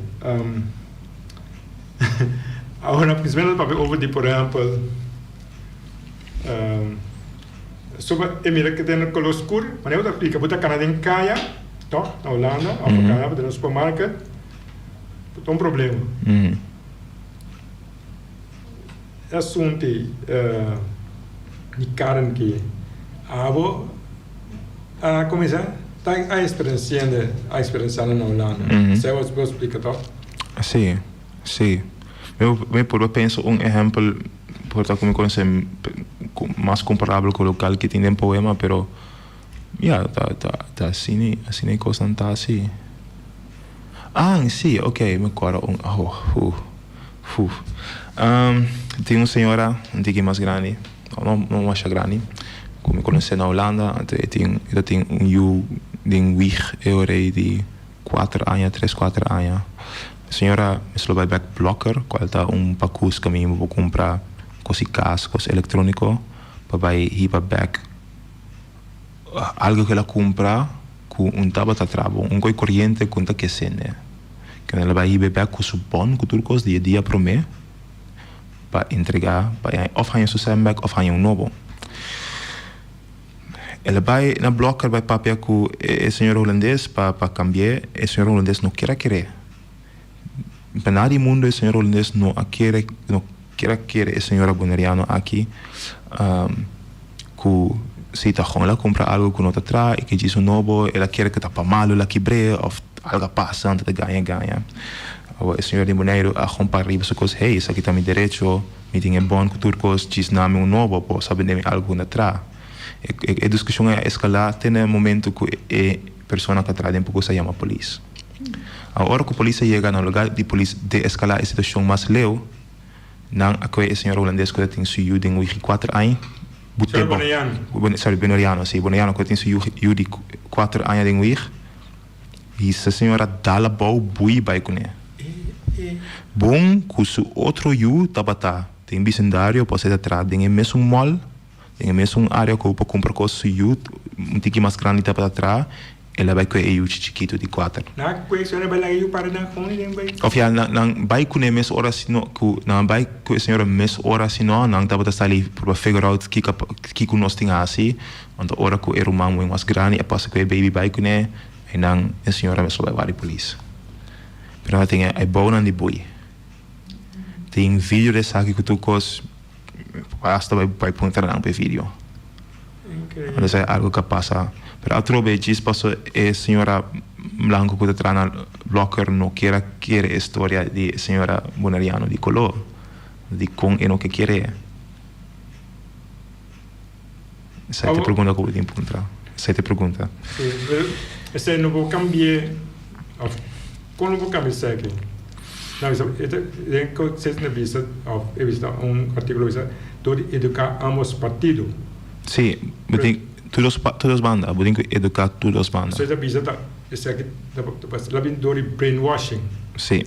Agora, principalmente para over de por exemplo, sobre Emira que tem color escuro, mas eu explico, botar Canadá em Caia, na Holanda, ou Canadá, botar no supermercado, botar um problema. É assunto de Karen que começar a experienciar na Holanda. Você vai explicar, tá? Sim. Eu penso exemplo porta como conhecer mais comparável com o local que tem em poema, pero tá assim coisa tá assim. Sim, ok, me acordo Tem uma senhora, um pouquinho mais grande, não acho grande, como eu conheci na Holanda, eu tenho um wieg, eu rei de 3, 4 anos. A senhora me vai back blocker, qual tá pacote que eu vou comprar coisa casa, coisa eletrônico, para vai ir para back algo que ela compra com tabata trabo, coi corrente conta que sende. Que ela vai ir back com supon, com tudo coisa dia para mim, para entregar, para of ganhar seu back of ganhar novo. Ela vai na blocker vai papel com o senhor holandês para cambiar, o senhor holandês não querer. Para nada mundo o senhor holandês não quer o senhor boneriano aqui, que se está com ela compra algo que não está atrás e que diz novo, ela quer que está para mal, ela quebre ou algo passa antes de ganhar. O senhor de Bonaire a comprar arriba essa coisa, hey, isso aqui está meu direito, me tem bom que turcos diz nome novo, para saber algo não atrás. A discussão é escalar até no momento que a pessoa que atrás tempo se chama a polícia. A hora que a polícia chega no lugar de polícia de escalar a situação mais leu, não a senhor holandês que tem suiu de 4 anos. Boneriano, sim, Boneriano que tem suiu de 4 anos de week. E essa senhora dá la boa bui vai com ele. Bom, que o outro yu tabata tem bicendário, pode ser atrás, tem mesmo mall. Tem mesmo área que eu posso comprar coisas um pouquinho mais grande para atrás, ela vai com o chiquito de 4. Na questão vai lá eu para na com ele vai. Ofia não vai com a mesma hora se não não vai com a senhora mesma hora se não tá para estar ali para figure out que nós tem assim, onde hora que o irmão muito mais grande, passa com o baby vai com ele, e não a senhora mesmo vai para a polícia. Pero tem a boa de boi. Tem vídeo dessa que tu cos basta vai apontar no vídeo. Isso é algo que passa. Pero outro vez passou a senhora Blanco que está na blocker não quer a história de senhora Boneriano de color, de com e não que quer. Essa é a pergunta que eu vou encontrar. Essa é a pergunta. Esse não vou cambiar. Como vou cambiar isso aqui? Não, vocês não visto artículo de educar ambos partidos. Sim, todas bandas, tem que educar todas bandas. Vocês visto esse aqui, lá vem do brainwashing. Sim.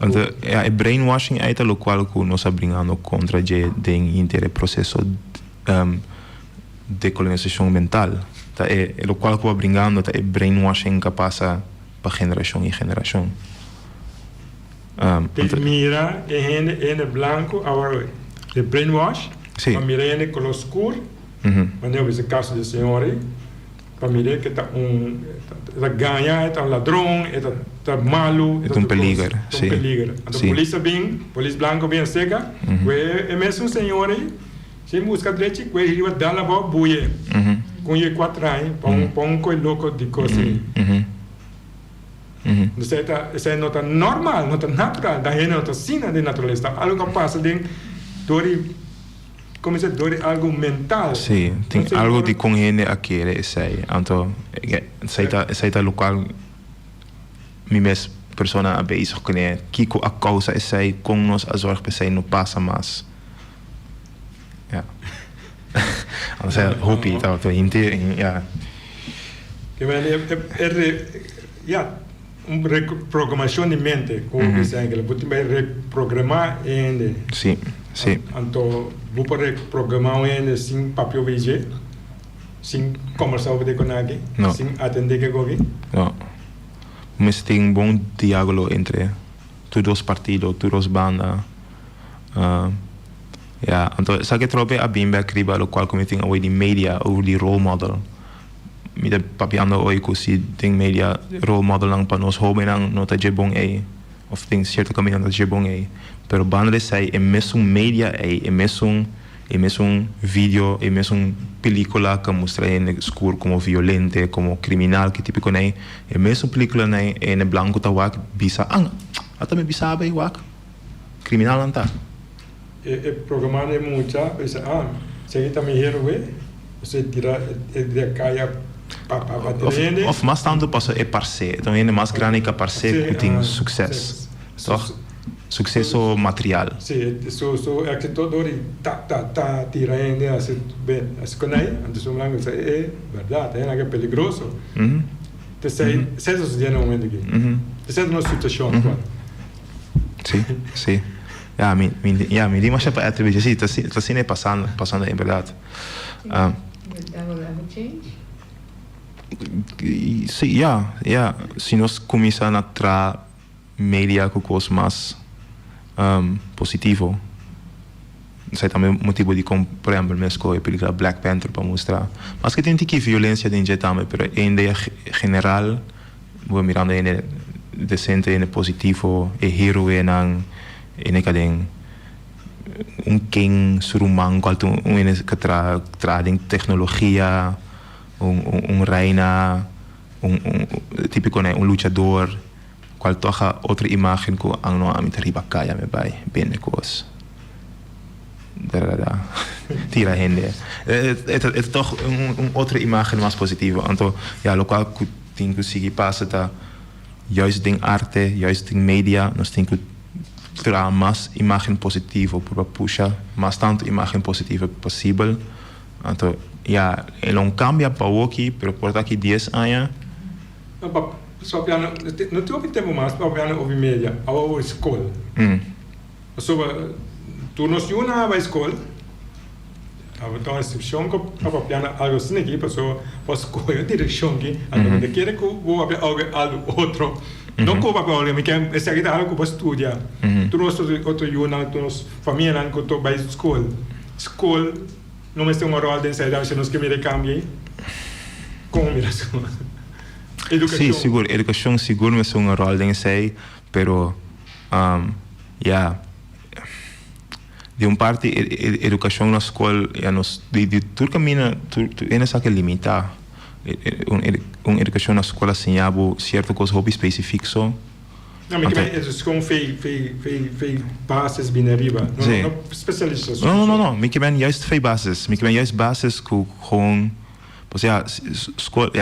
Então, é brainwashing é o qual que nós estamos brigando contra o processo de colonização mental. É o qual que estamos brigando é brainwashing que passa para geração e geração. Tem mira em branco agora de brainwash, para mirar em color escuro, quando eu vejo o caso de senhora, para mirar que está ganha, está ladrão, está malo, é peligro, sim. A polícia branco bem seca, é mesmo senhora, se busca direito, que ele vai dar a boa buia, com ele 4 anos, para coisa louco de coisa. Isso é nota normal, nota natural, da gente nota sina de natureza. Algo que passa de como se diz, algo mental. Sim, tem algo de com gente aqui, isso aí. Então, isso é o local, minha mesma pessoa a bezig com ele, que a causa é isso aí, com nós a zorg para não passa mais. Ja. Anders é hoopie, então, inteiro, ja. Ja. Reprogramação de mente, como diz em inglês, você vai reprogramar ainda. Sim, sim. Então, vou reprogramar ainda sem papel VG, sem conversar com alguém, sem atender com alguém. Não. Mas tem bom diálogo entre todos os partidos, todas as bandas. Então, sabe que trobe a bimba criba, o qual como tem a de media ou de role model. Mi de papiando oi così ting media role model lang para nós jovens lang não tá bom aí of tem certo caminho não tá bom aí pero banda sai é mesmo media é mesmo vídeo é mesmo película que mostra em escuro como violente como criminal que típico né é mesmo película né em branco tá wak bisa até me bisa bem wak criminal não tá é programado é muito se tá me hero você tira de caia of mas tanto passa é parceiro então é mais grande que parceiro que tem sucesso toch sucesso material. Sim, é que todo mundo tá tirando assim bem, assim quando aí, antes o lango é verdade, é perigoso. Sei se sucede um momento aqui. Sei uma situação agora. Sim. Me di mas para atribuir, sim, tá assim passando em verdade. That will ever change? Sim, se nós começarmos a trazer mídia com coisas mais positivo. Sei também motivo de por exemplo, me escolhi a película Black Panther para mostrar. Mas que tem que violência dentro também, mas em ideia general, vou mirando em decente, em positivo, e hero em cadem king surumang qual que traz tecnologia, reina, típico lutador. Qual toca outra imagem que ang no amin riba kaya me bay bem negócio. Tira gente. É toch outra imagem mais positiva. Então, lo qual que tem que seguir passa tá juist em arte, juist em mídia, nós tem que trazer mais imagem positiva para puxar mais tanto imagem positiva possível. Então, não cambia para o aqui, mas por daqui 10 anos. Só piano, não tem tempo mais para piano ouvir mídia, a escola. Sobre tu nos una vai escola, então a instituição que para piano algo assim aqui, para escola direção que, então de querer que vou abrir algo outro, não que para olhar, mas que esse aqui é algo para estudar. Tu nos outro una, tu nos família não que tu vai escola, não é um rol dentro da se nos que me cambie, como mira Educação. Sim, seguro. Educação seguro é um rol em si, pero de uma parte educação na escola de tudo caminho é só que limitar uma educação na escola assim certo coisa hobby específico só. Não, mas é como fez bases bem arriba, não especialistas. Não, me que bem juist bases com o sea, escola,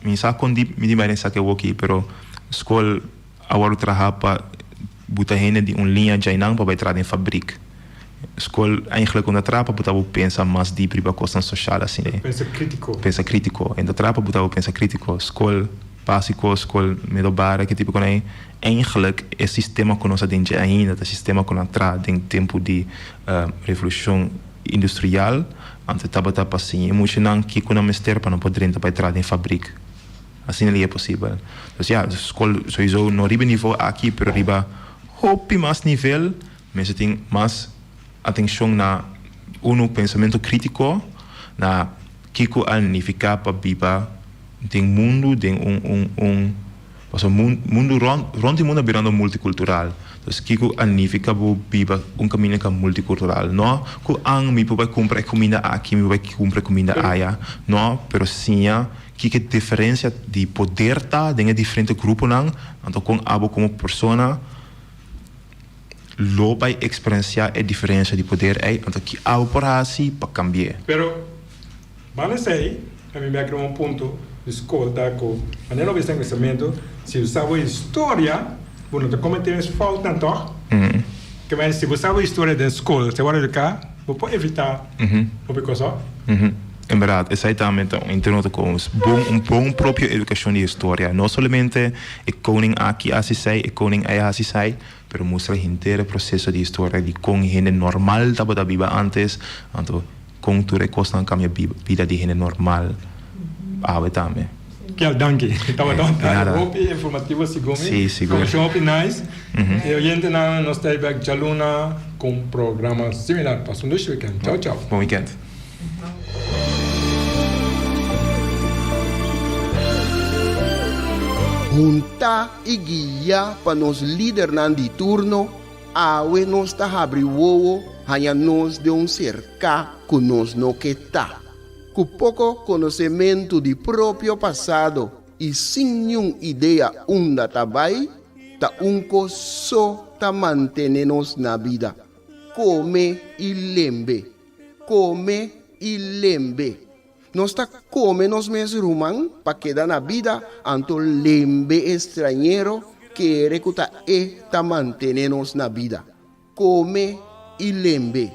mi sa kondi mi di bem que eu aqui, pero escola agora trabalha para botar gente de linha já não para entrar em fábrica. Escola eigenlijk quando trapa botar pensa mais deep para questão social assim, né? Pensa crítico. Ainda trapa botar pensa crítico. Escola básico, escola middelbare, que tipo quando eigenlijk é sistema que nós dentro ainda, o sistema que nós tra em tempo de revolução industrial. Antes estava assim, emocionante que quando mistério para não poder entrar para entrar em fábrica. Assim ele é possível. Então, escola sowieso no riba nível aqui, pero riba hopi mais nível, mas tem mais atenção na pensamento crítico, na que significa para viver tem mundo, tem mundo rond o mundo virando multicultural. Então, que significa viver caminho que é multicultural. Não que me pode comprar comida aqui, me pode comprar comida allá. Não, pero sim que diferença de poder tá em diferentes grupos não. Então, com abo como pessoa lo vai experienciar a diferença de poder então que abo por assim para cambiar. Pero vamos aí, a mim me criou ponto de escola com maneira de pensamento, se usava história, bueno, te cometer falta então. Que mas se você sabe a história da escola, você vai cá, você pode evitar qualquer coisa. Em verdade, exatamente, entendo como bom própria educação de história, não somente o koning aqui assim sai, o koning aí assim sai, pero mostra o inteiro processo de história de como gente normal estava da vida antes, então como tudo costa na minha vida de gente normal, também. Que danke. Estava tão informativo segundo. Sim, seguro. Como nice. E hoje nós estamos back Jaluna com programa similar para o nosso weekend. Tchau, tchau. Bom weekend. Junta e guia para nos líder de turno, awe nos ta abri wowo, hanya nos de cerca que nos no que tá. Com pouco conhecimento de próprio passado e sem nenhuma ideia onde trabalha, ta só ta manter-nos na vida. Come e lembre. Nós está come nos mesmos rumang para quedar na vida, anto lembre estrangeiro quiere que ta mantenernos na vida. Come e lembre.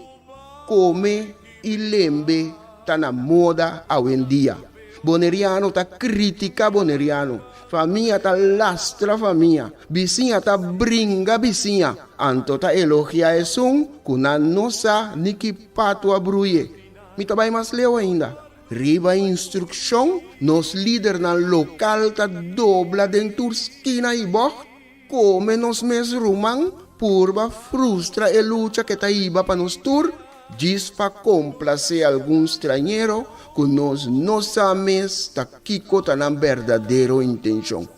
Come e lembre tá na moda hoje em dia. Boneriano tá critica boneriano. Família tá lastra família. Vizinha tá brinca vizinha. Anto tá elogia esse kuna nossa niki pato abruye. Mi tá vai mais leu ainda. Riba instrução, nos líder na local tá dobla dentro esquina e boh. Come nos mes rumang, purba frustra e luta que tá iba para nos tur. Diz para complacer algum estrangeiro que nós não sabemos tá kiko tá na verdadeira intenção.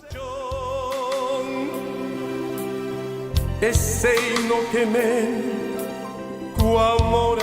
E sei no que me tu amor